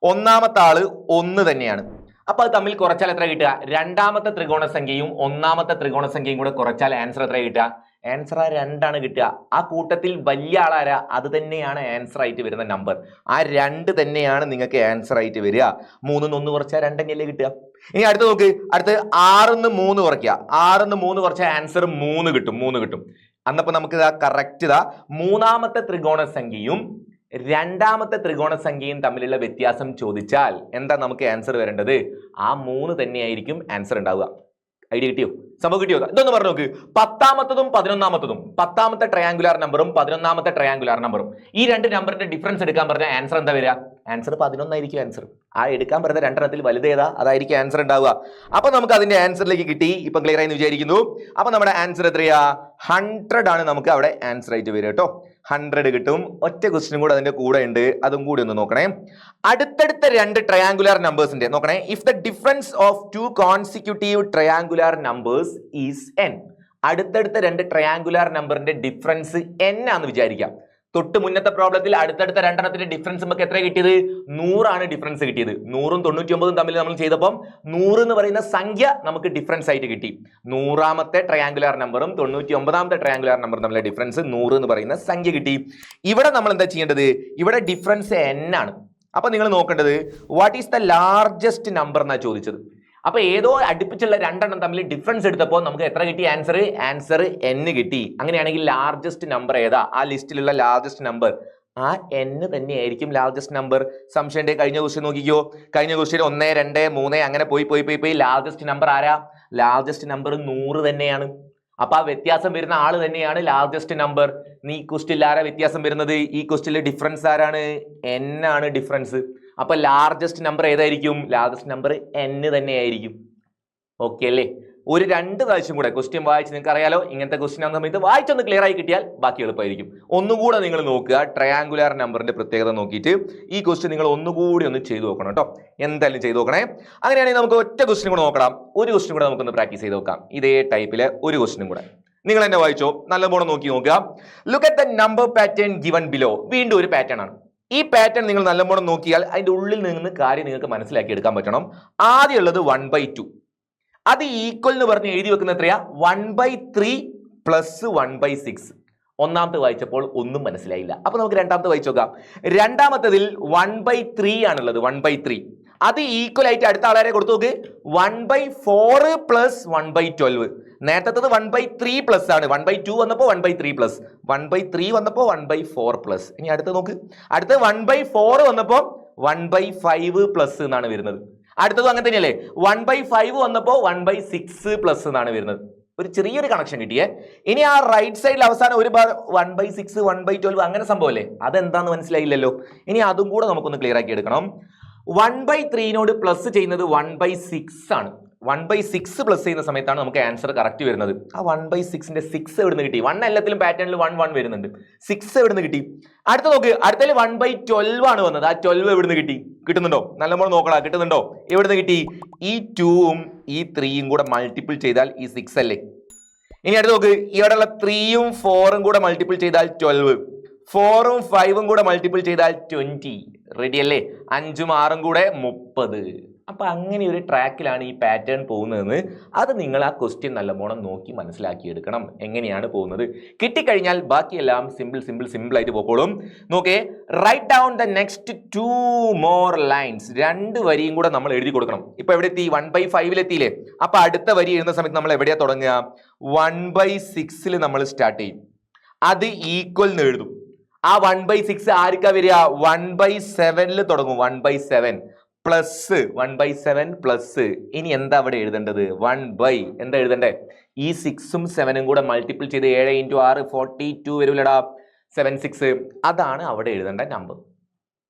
S1: 1ാമത്തെ ആള് 1 തന്നെയാണ്. അപ്പൊ അത് തമ്മിൽ കുറച്ചാൽ എത്ര കിട്ടുക? 2ാമത്തെ ത്രികോണ സംഖ്യയും 1ാമത്തെ ത്രികോണ സംഖ്യയും കൂടെ കുറച്ചാൽ ആൻസർ എത്ര കിട്ടുക? ആൻസർ ആ 2 ആണ് കിട്ടുക. ആ കൂട്ടത്തിൽ വലിയ ആളാരാ? അത് തന്നെയാണ് ആൻസർ ആയിട്ട് വരുന്ന നമ്പർ. ആ 2 തന്നെയാണ് നിങ്ങൾക്ക് ആൻസർ ആയിട്ട് വരിക. 3 1 കുറച്ചാൽ 2 തന്നെയല്ലേ കിട്ടുക. ഇനി അടുത്ത് നോക്ക്. അടുത്ത് 6 3 കുറയ്ക്കുക. 6 3 കുറച്ചാൽ ആൻസർ 3 കിട്ടും. 3 കിട്ടും. അന്നപ്പോ നമുക്ക് കറക്റ്റ് 3ാമത്തെ ത്രികോണ സംഖ്യയും 2ാമത്തെ ത്രികോണ സംഖ്യയും തമ്മിലുള്ള വ്യത്യാസം ചോദിച്ചാൽ എന്താ നമുക്ക് ആൻസർ വരേണ്ടത്? ആ 3 തന്നെയായിരിക്കും ആൻസർ ഉണ്ടാവുക. ഐഡിയ കിട്ടിയോ? സംഭവം കിട്ടിയോ? ഇതൊന്ന് പറഞ്ഞു നോക്ക്. 10ാമത്തതും 11ാമത്തതും, 10ാമത്തെ ട്രയാങ്കുലാർ നമ്പറും 11ാമത്തെ ട്രയാങ്കുലാർ നമ്പറും, ഈ രണ്ട് നമ്പറിന്റെ ഡിഫറൻസ് എടുക്കാൻ പറഞ്ഞാൽ ആൻസർ എന്താ വരിക? ആൻസർ 11 ആയിരിക്കും ആൻസർ. ആ എടുക്കാൻ പറഞ്ഞ രണ്ടെണ്ണത്തിൽ വലുതേതാ? അതായിരിക്കും ആൻസർ ഉണ്ടാവുക. അപ്പൊ നമുക്ക് അതിന്റെ ആൻസറിലേക്ക് കിട്ടി. ഇപ്പൊ ക്ലിയർ ആയി എന്ന് വിചാരിക്കുന്നു. അപ്പൊ നമ്മുടെ ആൻസർ എത്രയാ? 100 ആണ് നമുക്ക് അവിടെ ആൻസർ ആയിട്ട് വരിക കേട്ടോ. 100 കിട്ടും. ഒറ്റ ക്വസ്റ്റ്യൻ കൂടെ അതിന്റെ കൂടെ ഉണ്ട്, അതും കൂടി ഒന്ന് നോക്കണേ. അടുത്തടുത്ത രണ്ട് ട്രയാങ്കുലാർ നമ്പേഴ്സിന്റെ നോക്കണേ. If the difference of 2 consecutive triangular numbers is n. അടുത്തടുത്ത രണ്ട് ട്രയാങ്കുലാർ നമ്പറിന്റെ ഡിഫറൻസ് n ആണെന്ന് വിചാരിക്കാം. തൊട്ട് മുന്നത്തെ പ്രോബ്ലത്തിൽ അടുത്തടുത്ത രണ്ടെണ്ണത്തിന്റെ ഡിഫറൻസ് നമുക്ക് എത്ര കിട്ടിയത്? 100 ആണ് ഡിഫറൻസ് കിട്ടിയത്. 100ഉം 99ഉം തമ്മിൽ നമ്മൾ ചെയ്തപ്പം 100 എന്ന് പറയുന്ന സംഖ്യ നമുക്ക് ഡിഫറൻസ് ആയിട്ട് കിട്ടി. 100ാമത്തെ ട്രയാങ്കുലാർ നമ്പറും 99ാമത്തെ ട്രയാങ്കുലാർ നമ്പറും തമ്മിലുള്ള ഡിഫറൻസ് 100 എന്ന് പറയുന്ന സംഖ്യ കിട്ടി. ഇവിടെ നമ്മൾ എന്താ ചെയ്യേണ്ടത്? ഇവിടെ ഡിഫറൻസ് n ആണ്. അപ്പൊ നിങ്ങൾ നോക്കേണ്ടത് what is the largest number എന്നാ ചോദിച്ചത്. അപ്പൊ ഏതോ അടുപ്പിച്ചുള്ള രണ്ടെണ്ണം തമ്മിൽ ഡിഫറൻസ് എടുത്തപ്പോൾ നമുക്ക് എത്ര കിട്ടി? ആൻസർ n കിട്ടി. അങ്ങനെയാണെങ്കിൽ ലാർജസ്റ്റ് നമ്പർ ഏതാ? ആ ലിസ്റ്റിലുള്ള ലാർജസ്റ്റ് നമ്പർ ആ n തന്നെയായിരിക്കും ലാർജസ്റ്റ് നമ്പർ. സംശയം കഴിഞ്ഞ ക്വസ്റ്റ്യൻ നോക്കിക്കോ. കഴിഞ്ഞ ക്വസ്റ്റ്യൻ 1 2 3 അങ്ങനെ പോയി ലാർജസ്റ്റ് നമ്പർ ആരാ? ലാർജസ്റ്റ് നമ്പർ 100 തന്നെയാണ്. അപ്പൊ ആ വ്യത്യാസം വരുന്ന ആള് തന്നെയാണ് ലാർജസ്റ്റ് നമ്പർ. ഈ ക്വസ്റ്റ്യൻ ആരാ വ്യത്യാസം വരുന്നത്? ഈ ക്വസ്റ്റ്യനിലെ ഡിഫറൻസ് ആരാണ്? n ആണ് ഡിഫറൻസ്. അപ്പൊ ലാർജസ്റ്റ് നമ്പർ ഏതായിരിക്കും? ലാർജസ്റ്റ് നമ്പർ n തന്നെയായിരിക്കും. ഓക്കെ അല്ലേ? ഒരു 2 പ്രാവശ്യം കൂടെ ക്വസ്റ്റ്യൻ വായിച്ച് നിങ്ങൾക്ക് അറിയാലോ, ഇങ്ങനത്തെ ക്വസ്റ്റ്യൻ ആകുന്ന സമയത്ത് വായിച്ചൊന്ന് ക്ലിയർ ആയി കിട്ടിയാൽ ബാക്കി എളുപ്പമായിരിക്കും. ഒന്നുകൂടെ നിങ്ങൾ നോക്കുക, ട്രയാങ്കുലാർ നമ്പറിന്റെ പ്രത്യേകത നോക്കിയിട്ട് ഈ ക്വസ്റ്റ്യൻ നിങ്ങൾ ഒന്നുകൂടി ഒന്ന് ചെയ്തു നോക്കണം കേട്ടോ. എന്തായാലും ചെയ്തു നോക്കണേ. അങ്ങനെയാണെങ്കിൽ നമുക്ക് ഒറ്റ ക്വസ്റ്റ്യൻ കൂടെ നോക്കണം. ഒരു ക്വസ്റ്റ്യൻ കൂടെ നമുക്കൊന്ന് പ്രാക്ടീസ് ചെയ്ത് നോക്കാം. ഇതേ ടൈപ്പിലെ ഒരു ക്വസ്റ്റ്യൻ കൂടെ നിങ്ങൾ എന്നെ വായിച്ചോ, നല്ലപോലെ നോക്കി നോക്കുക. Look at the number pattern given below. വീണ്ടും ഒരു പാറ്റേൺ ആണ്. ഈ പാറ്റേൺ നിങ്ങൾ നല്ലപോലെ നോക്കിയാൽ അതിന്റെ ഉള്ളിൽ നിന്ന് കാര്യം നിങ്ങൾക്ക് മനസ്സിലാക്കി എടുക്കാൻ പറ്റണം. ആദ്യം ഉള്ളത് 1/2. അത് ഈക്വൽ എന്ന് പറഞ്ഞ് എഴുതി വെക്കുന്ന എത്രയാ? 1/3 പ്ലസ് 1/6. ഒന്നാമത്തെ വായിച്ചപ്പോൾ ഒന്നും മനസ്സിലായില്ല. അപ്പൊ നമുക്ക് രണ്ടാമത്തെ വായിച്ചു നോക്കാം. രണ്ടാമത്തതിൽ 1/3 ആണുള്ളത്. 1/3 അത് ഈക്വൽ ആയിട്ട് അടുത്ത ആളെ കൊടുത്തു നോക്ക്. 1/4 പ്ലസ് 1/12. നേരത്തത് 1/3 പ്ലസ് ആണ്. 1/2 വന്നപ്പോ 1/3 പ്ലസ്, 1/3 വന്നപ്പോ 1/4 പ്ലസ്. ഇനി അടുത്ത് നോക്ക്. അടുത്ത് 1/4 വന്നപ്പോ 1/5 പ്ലസ് എന്നാണ് വരുന്നത്. അടുത്തതും അങ്ങനെ തന്നെയല്ലേ? 1/5 വന്നപ്പോ 1/6 പ്ലസ് എന്നാണ് വരുന്നത്. ഒരു ചെറിയൊരു കണക്ഷൻ കിട്ടിയേ. ഇനി ആ റൈറ്റ് സൈഡിൽ അവസാനം ഒരു 1/6 1/12 അങ്ങനെ സംഭവമല്ലേ, അതെന്താന്ന് മനസ്സിലായില്ലല്ലോ. ഇനി അതും കൂടെ നമുക്കൊന്ന് ക്ലിയർ ആക്കി എടുക്കണം. 1/3നോട് പ്ലസ് ചെയ്യുന്നത് 1/6 ആണ്. 1/6 പ്ലസ് ചെയ്യുന്ന സമയത്താണ് നമുക്ക് ആൻസർ കറക്റ്റ് വരുന്നത്. ആ 1/6ന്റെ 6 എവിടുന്ന് കിട്ടി? 1 എല്ലാത്തിലും പാറ്റേണിൽ 1 വരുന്നുണ്ട്. 6 എവിടുന്ന് കിട്ടി? അടുത്ത നോക്ക്. അടുത്തതിൽ 1/12 ആണ് വന്നത്. ആ 12 എവിടുന്ന് കിട്ടി? കിട്ടുന്നുണ്ടോ? നല്ലപോലെ നോക്കണം. കിട്ടുന്നുണ്ടോ? എവിടുന്ന് കിട്ടി? ഈ 2ഉം ഈ 3യും കൂടെ മൾട്ടിപ്പിൾ ചെയ്താൽ ഈ 6 അല്ലേ. ഇനി അടുത്ത് നോക്ക്. ഇവിടെയുള്ള 3യും 4ഉം കൂടെ മൾട്ടിപ്പിൾ ചെയ്താൽ 12, 4ഉം 5ഉം കൂടെ മൾട്ടിപ്പിൾ ചെയ്താൽ 20. റെഡി അല്ലേ? 5ഉം 6ഉം കൂടെ 30. അപ്പൊ അങ്ങനെ ഒരു ട്രാക്കിലാണ് ഈ പാറ്റേൺ പോകുന്നതെന്ന് അത് നിങ്ങൾ ആ ക്വസ്റ്റ്യൻ നല്ലവണ്ണം നോക്കി മനസ്സിലാക്കിയെടുക്കണം. എങ്ങനെയാണ് പോകുന്നത് കിട്ടിക്കഴിഞ്ഞാൽ ബാക്കിയെല്ലാം സിമ്പിൾ ആയിട്ട് പോക്കോളും. നോക്കേ, right down the next 2 more lines. 2 വരിയും കൂടെ നമ്മൾ എഴുതി കൊടുക്കണം. ഇപ്പൊ എവിടെ എത്തി? 1/5 എത്തിയില്ലേ? അപ്പൊ അടുത്ത വരി എഴുതുന്ന സമയത്ത് നമ്മൾ എവിടെയാ തുടങ്ങുക? 1/6 നമ്മൾ സ്റ്റാർട്ട് ചെയ്യും. അത് ഈക്വൽ എന്ന് എഴുതും. ആ 1/6 ആർക്കാ വരിക? 1/7 തുടങ്ങും. 1/7 പ്ലസ് 1/7 പ്ലസ്. ഇനി എന്താ അവിടെ എഴുതേണ്ടത്? എന്താ എഴുതണ്ടേ? ഈ 6ഉം 7ഉം കൂടെ മൾട്ടിപ്പിൾ ചെയ്ത് 7 × 6 42 വരൂലടാ. 76 അതാണ് അവിടെ എഴുതേണ്ട നമ്പർ.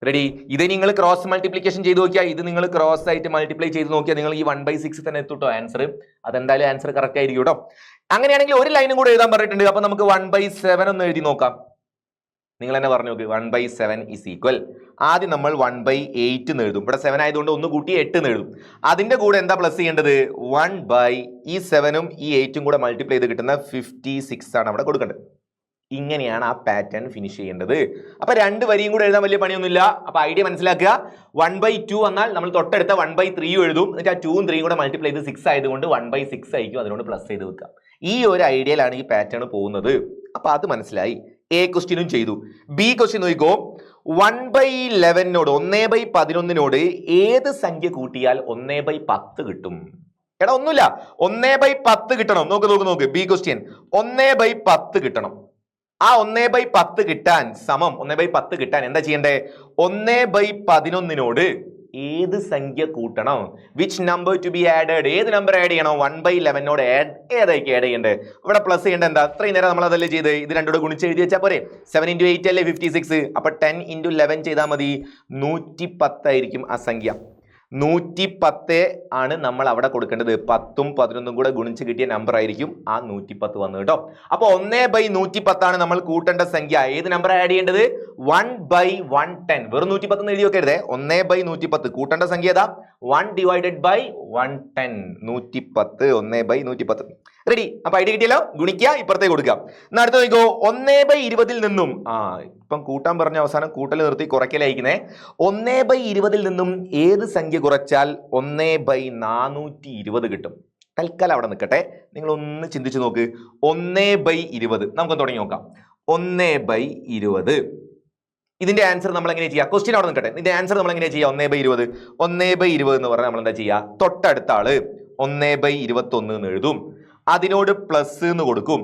S1: റെഡി? ഇത് നിങ്ങൾ ക്രോസ് മൾട്ടിപ്ലിക്കേഷൻ ചെയ്ത് നോക്കിയാൽ, ഇത് നിങ്ങൾ ക്രോസ് ആയിട്ട് മൾട്ടിപ്ലൈ ചെയ്ത് നോക്കിയാൽ നിങ്ങൾ ഈ 1/6 തന്നെ എത്തുട്ടോ ആൻസർ. അതെന്തായാലും ആൻസർ കറക്റ്റ് ആയിരിക്കും കേട്ടോ. അങ്ങനെയാണെങ്കിൽ ഒരു ലൈനും കൂടെ എഴുതാൻ പറഞ്ഞിട്ടുണ്ട്. അപ്പൊ നമുക്ക് 1/7 ഒന്ന് എഴുതി നോക്കാം. നിങ്ങൾ തന്നെ പറഞ്ഞു നോക്ക്. 1/7 ഇസ് ഈക്വൽ. ആദ്യം നമ്മൾ 1/8 എന്ന് എഴുതും. ഇവിടെ 7 ആയതുകൊണ്ട് ഒന്ന് കൂട്ടി 8 എന്ന് എഴുതും. അതിന്റെ കൂടെ എന്താ പ്ലസ് ചെയ്യേണ്ടത്? 1/ ഈ 7ഉം ഈ 8ഉം കൂടെ മൾട്ടിപ്ലൈ ചെയ്ത് കിട്ടുന്ന 56 ആണ് അവിടെ കൊടുക്കേണ്ടത്. ഇങ്ങനെയാണ് ആ പാറ്റേൺ ഫിനിഷ് ചെയ്യേണ്ടത്. അപ്പൊ 2 വരിയും കൂടെ എഴുതാൻ വലിയ പണിയൊന്നുമില്ല. അപ്പൊ ഐഡിയ മനസ്സിലാക്കുക. 1/2 വന്നാൽ നമ്മൾ തൊട്ടടുത്ത 1/3 എഴുതും. എന്നിട്ട് ആ 2ഉം 3ഉം കൂടെ മൾട്ടിപ്ലൈ ചെയ്ത് 6 ആയതുകൊണ്ട് 1/6 ആയിരിക്കും. അതിനോട് പ്ലസ് ചെയ്ത് വെക്കാം. ഈ ഒരു ഐഡിയയിലാണ് ഈ പാറ്റേൺ പോകുന്നത്. അപ്പൊ അത് മനസ്സിലായി. എ ക്വസ്റ്റ്യനും ചെയ്തു. ബി ക്വസ്റ്റ്യൻ നോക്കിക്കോ. 1/11നോട് 1/11നോട് ഏത് സംഖ്യ കൂട്ടിയാൽ 1/10 കിട്ടും? എടാ ഒന്നുമില്ല, 1/10 കിട്ടണം. നോക്ക്. ബി ക്വസ്റ്റ്യൻ 1/10 കിട്ടണം. ആ 1/10 കിട്ടാൻ സമം 1/10 കിട്ടാൻ എന്താ ചെയ്യണ്ടേ? 1/11നോട് ഏത് സംഖ്യ കൂട്ടണം? Which number two B added? ഏത് നമ്പർ ആഡ് ചെയ്യണം? 1/11നോട് ഏതായിരിക്കും ആഡ് ചെയ്യേണ്ടത്? ഇവിടെ പ്ലസ് ചെയ്യേണ്ട എന്താ? അത്രയും നേരം നമ്മൾ അതല്ലേ ചെയ്ത്. ഇത് രണ്ടോട് ഗുണിച്ച് എഴുതി വെച്ചാൽ പോരെ. 7 × 8 അല്ലേ 56. അപ്പൊ 10 × 11 ചെയ്താൽ മതി. 110 ആയിരിക്കും ആ സംഖ്യ. 110 ആണ് നമ്മൾ അവിടെ കൊടുക്കേണ്ടത്. 10ഉം 11ഉം കൂടെ ഗുണിച്ച് കിട്ടിയ നമ്പർ ആയിരിക്കും ആ 110 വന്നത് കേട്ടോ. അപ്പൊ 1/110 ആണ് നമ്മൾ കൂട്ടേണ്ട സംഖ്യ. ഏത് നമ്പർ ആഡ് ചെയ്യേണ്ടത്? 1/110. വെറും 110 എഴുതി വെക്കരുതേ. 1/110 കൂട്ടേണ്ട സംഖ്യ ഏതാ? 1/110. 110 1/110. റെഡി? അപ്പൊ ഐഡിയ കിട്ടിയല്ലോ. ഗുണിക്കുക, ഇപ്പുറത്തേക്ക് കൊടുക്കുക. എന്നാ അടുത്ത് നോക്കോ. 1/20 നിന്നും ഇപ്പം കൂട്ടാൻ പറഞ്ഞ അവസാനം കൂട്ടൽ നിർത്തി കുറയ്ക്കലയക്കുന്നേ. 1/20 നിന്നും ഏത് സംഖ്യ കുറച്ചാൽ 1/420 കിട്ടും? തൽക്കാലം അവിടെ നിൽക്കട്ടെ. നിങ്ങൾ ഒന്ന് ചിന്തിച്ചു നോക്ക്. 1/20 നമുക്ക് തുടങ്ങി നോക്കാം. 1/20 ഇതിന്റെ ആൻസർ നമ്മൾ എങ്ങനെ ചെയ്യാം? ക്വസ്റ്റ്യൻ അവിടെ നിൽക്കട്ടെ. ഇതിന്റെ ആൻസർ നമ്മൾ എങ്ങനെ ചെയ്യാം? 1/20 1/20 എന്ന് പറഞ്ഞാൽ നമ്മൾ എന്താ ചെയ്യുക? തൊട്ടടുത്ത ആള് 1/21 എന്ന് എഴുതും. അതിനോട് പ്ലസ് എന്ന് കൊടുക്കും.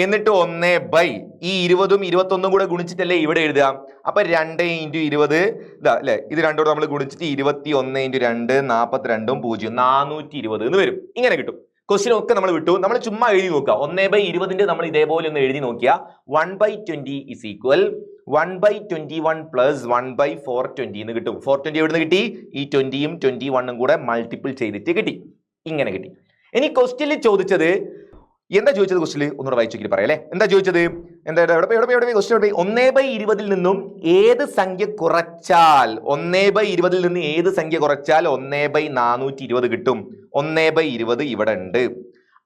S1: എന്നിട്ട് 1/ ഈ 20ഉം 21ഉം കൂടെ ഗുണിച്ചിട്ടല്ലേ ഇവിടെ എഴുതുക. അപ്പൊ 2 × 20 ഇതാ അല്ലെ. ഇത് രണ്ടോട് നമ്മൾ ഗുണിച്ചിട്ട് 21 × 2 42ഉം 0 420 എന്ന് വരും. ഇങ്ങനെ കിട്ടും. ക്വസ്റ്റ്യൻ ഒക്കെ നമ്മൾ വിട്ടു. നമ്മൾ ചുമ്മാ എഴുതി നോക്കുക. 1/20 നമ്മൾ ഇതേപോലെ ഒന്ന് എഴുതി നോക്കിയാൽ 1/20 ഇസ് ഈക്വൽ 1/21 പ്ലസ് 1/420 എന്ന് കിട്ടും. 420 എവിടുന്ന് കിട്ടി? ഈ 20ഉം 21ഉം കൂടെ മൾട്ടിപ്പിൾ ചെയ്തിട്ട് കിട്ടി. ഇങ്ങനെ കിട്ടി. ഇനി ക്വസ്റ്റ്യനിൽ ചോദിച്ചത് എന്താ ചോദിച്ചത്? ക്വസ്റ്റ്യൻ ഒന്നുകൂടെ വായിച്ചു പറയാം അല്ലെ. എന്താ ചോദിച്ചത്? എന്താ ക്വസ്റ്റ്യൻ 1/20 നിന്നും ഏത് സംഖ്യ കുറച്ചാൽ 1/20 നിന്ന് ഏത് സംഖ്യ കുറച്ചാൽ 1/420 കിട്ടും? 1/20 ഇവിടെ ഉണ്ട്,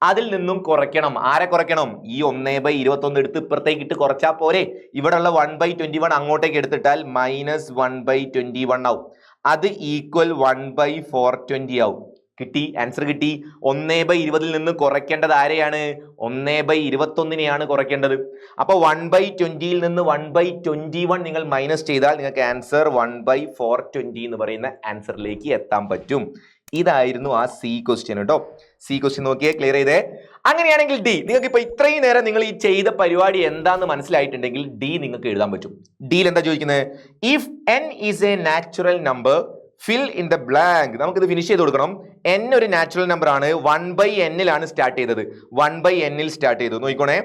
S1: അതിൽ നിന്നും കുറയ്ക്കണം. ആരെ കുറയ്ക്കണം? ഈ 1/21 എടുത്ത് ഇപ്പുറത്തേക്ക് ഇട്ട് കുറച്ചാൽ പോരെ. ഇവിടെ ഉള്ള 1/21 അങ്ങോട്ടേക്ക് എടുത്തിട്ടാൽ -1/21 ആവും. അത് ഈക്വൽ 1/420 ആവും. കിട്ടി, ആൻസർ കിട്ടി. 1/20 നിന്ന് കുറയ്ക്കേണ്ടത് ആരെയാണ്? 1/21 കുറയ്ക്കേണ്ടത്. അപ്പൊ 1/20 നിന്ന് 1/21 നിങ്ങൾ മൈനസ് ചെയ്താൽ നിങ്ങൾക്ക് ആൻസർ 1/420 എന്ന് പറയുന്ന ആൻസറിലേക്ക് എത്താൻ പറ്റും. ഇതായിരുന്നു ആ സി ക്വസ്റ്റ്യൻ കേട്ടോ. സി ക്വസ്റ്റ്യൻ നോക്കിയേ, ക്ലിയർ ചെയ്തേ. അങ്ങനെയാണെങ്കിൽ ഡി, നിങ്ങൾക്ക് ഇപ്പൊ ഇത്രയും നേരം നിങ്ങൾ ഈ ചെയ്ത പരിപാടി എന്താന്ന് മനസ്സിലായിട്ടുണ്ടെങ്കിൽ ഡി നിങ്ങൾക്ക് എഴുതാൻ പറ്റും. ഡിയിൽ എന്താ ചോദിക്കുന്നത്? If n is a natural number fill in the blank. നമുക്കിത് ഫിനിഷ് ചെയ്ത് കൊടുക്കണം. n ഒരു നാച്ചുറൽ നമ്പർ ആണ്. 1/n സ്റ്റാർട്ട് ചെയ്തത്. 1/n സ്റ്റാർട്ട് ചെയ്തു. നോക്കിക്കോണേ,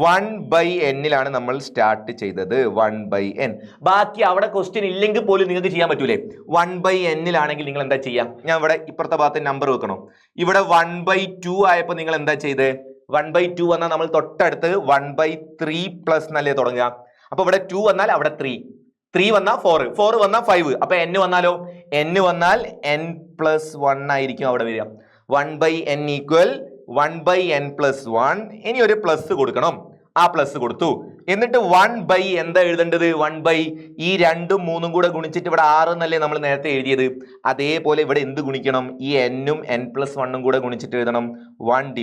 S1: 1/n നമ്മൾ സ്റ്റാർട്ട് ചെയ്തത്. 1/n. ബാക്കി അവിടെ ക്വസ്റ്റ്യൻ ഇല്ലെങ്കിൽ പോലും നിങ്ങൾക്ക് ചെയ്യാൻ പറ്റൂലേ? 1/n ആണെങ്കിൽ നിങ്ങൾ എന്താ ചെയ്യാം? ഞാൻ ഇവിടെ ഇപ്പുറത്തെ ഭാഗത്ത് നമ്പർ വെക്കണം. ഇവിടെ 1/2 ആയപ്പോൾ നിങ്ങൾ എന്താ ചെയ്ത്? 1/2 വന്നാൽ നമ്മൾ തൊട്ടടുത്ത് 1/3 പ്ലസ് എന്നല്ലേ തുടങ്ങുക. അപ്പൊ ഇവിടെ 2 വന്നാൽ അവിടെ 3 വന്നാൽ 4 വന്നാൽ 5. അപ്പൊ n വന്നാലോ? n വന്നാൽ n+1 ആയിരിക്കും അവിടെ വരിക. 1/n equal 1/n+1. ഇനി ഒരു പ്ലസ് കൊടുക്കണം. ആ പ്ലസ് കൊടുത്തു. എന്നിട്ട് 1/ എന്താ എഴുതേണ്ടത്? 1/ ഈ 2ഉം 3ഉം കൂടെ ഗുണിച്ചിട്ട് ഇവിടെ 6 എന്നല്ലേ നമ്മൾ നേരത്തെ എഴുതിയത്. അതേപോലെ ഇവിടെ എന്ത് ഗുണിക്കണം? ഈ n-ഉം n+1 കൂടെ ഗുണിച്ചിട്ട് എഴുതണം. 1/n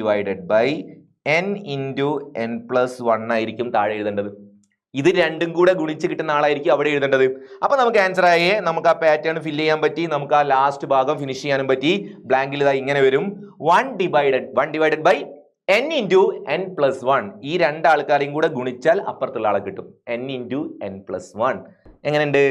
S1: × n+1 ആയിരിക്കും താഴെ എഴുതേണ്ടത്. ഇത് രണ്ടും കൂടെ ഗുണിച്ച് കിട്ടുന്ന ആളായിരിക്കും അവിടെ എഴുതേണ്ടത്. അപ്പൊ നമുക്ക് ആൻസർ ആയേ, നമുക്ക് ആ പാറ്റേൺ ഫില്ല് ചെയ്യാൻ പറ്റി, നമുക്ക് ആ ലാസ്റ്റ് ഭാഗം ഫിനിഷ് ചെയ്യാനും പറ്റി. ബ്ലാങ്കിൽ ഇതാ ഇങ്ങനെ വരും. 1 ഡിവൈഡഡ് ബൈ n × n+1. ഈ രണ്ടാൾക്കാരെയും കൂടെ ഗുണിച്ചാൽ അപ്പുറത്തുള്ള ആളെ കിട്ടും. n × n+1. എങ്ങനെയുണ്ട്?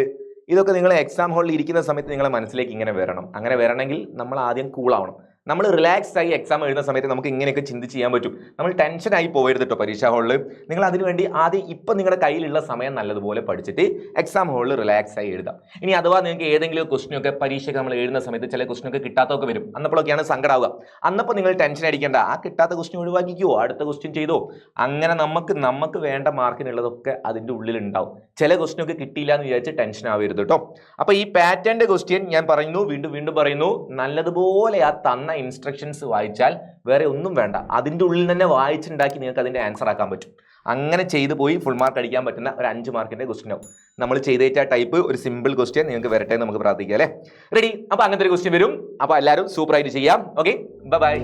S1: ഇതൊക്കെ നിങ്ങൾ എക്സാം ഹാളിൽ ഇരിക്കുന്ന സമയത്ത് നിങ്ങളെ മനസ്സിലേക്ക് ഇങ്ങനെ വരണം. അങ്ങനെ വരണമെങ്കിൽ നമ്മൾ ആദ്യം കൂൾ ആവണം. നമ്മൾ റിലാക്സ് ആയി എക്സാം എഴുതുന്ന സമയത്ത് നമുക്ക് ഇങ്ങനെയൊക്കെ ചിന്തിച്ച് ചെയ്യാൻ പറ്റും. നമ്മൾ ടെൻഷനായി പോകരുത് കേട്ടോ പരീക്ഷാ ഹാളിൽ. നിങ്ങൾ അതിനുവേണ്ടി ആദ്യം ഇപ്പം നിങ്ങളുടെ കയ്യിലുള്ള സമയം നല്ലതുപോലെ പഠിച്ചിട്ട് എക്സാം ഹാളിൽ റിലാക്സ് ആയി എഴുതാം. ഇനി അഥവാ നിങ്ങൾക്ക് ഏതെങ്കിലും ക്വസ്റ്റ്യനൊക്കെ പരീക്ഷയ്ക്ക് നമ്മൾ എഴുതുന്ന സമയത്ത് ചില ക്വസ്റ്റ്യനൊക്കെ കിട്ടാത്തൊക്കെ വരും. അന്നപ്പോഴൊക്കെയാണ് സങ്കടമാവുക. അന്നപ്പോൾ നിങ്ങൾ ടെൻഷൻ അടിക്കേണ്ട. ആ കിട്ടാത്ത ക്വസ്റ്റ്യൻ ഒഴിവാക്കിക്കോ, അടുത്ത ക്വസ്റ്റ്യൻ ചെയ്തോ. അങ്ങനെ നമുക്ക് വേണ്ട മാർക്കിനുള്ളതൊക്കെ അതിൻ്റെ ഉള്ളിലുണ്ടാവും. ചില ക്വസ്റ്റ്യനൊക്കെ കിട്ടിയില്ല എന്ന് വിചാരിച്ച് ടെൻഷൻ ആവരുത് കേട്ടോ. അപ്പോൾ ഈ പാറ്റേണിൻ്റെ ക്വസ്റ്റ്യൻ ഞാൻ പറയുന്നു, വീണ്ടും പറയുന്നു, നല്ലതുപോലെ ആ തന്ന ഇൻസ്ട്രക്ഷൻസ് വായിച്ചാൽ വേറെ ഒന്നും വേണ്ട, അതിൻ്റെ ഉള്ളിൽ തന്നെ വായിച്ചുണ്ടാക്കി നിങ്ങൾക്ക് അതിൻ്റെ ആൻസർ ആക്കാൻ പറ്റും. അങ്ങനെ ചെയ്തു പോയി ഫുൾ മാർക്ക് അടിക്കാൻ പറ്റുന്ന ഒരു 5 മാർക്കിന്റെ ക്വസ്റ്റ്യൻ ആവും. നമ്മൾ ചെയ്തേറ്റ ടൈപ്പ് ഒരു സിമ്പിൾ ക്വസ്റ്റ്യൻ നിങ്ങൾക്ക് വരട്ടെ എന്ന് നമുക്ക് പ്രാർത്ഥിക്കാം അല്ലേ. റെഡി? അപ്പോൾ അങ്ങനത്തെ ഒരു ക്വസ്റ്റ്യൻ വരും. അപ്പോൾ എല്ലാവരും സൂപ്പറായിട്ട് ചെയ്യാം. Okay, by.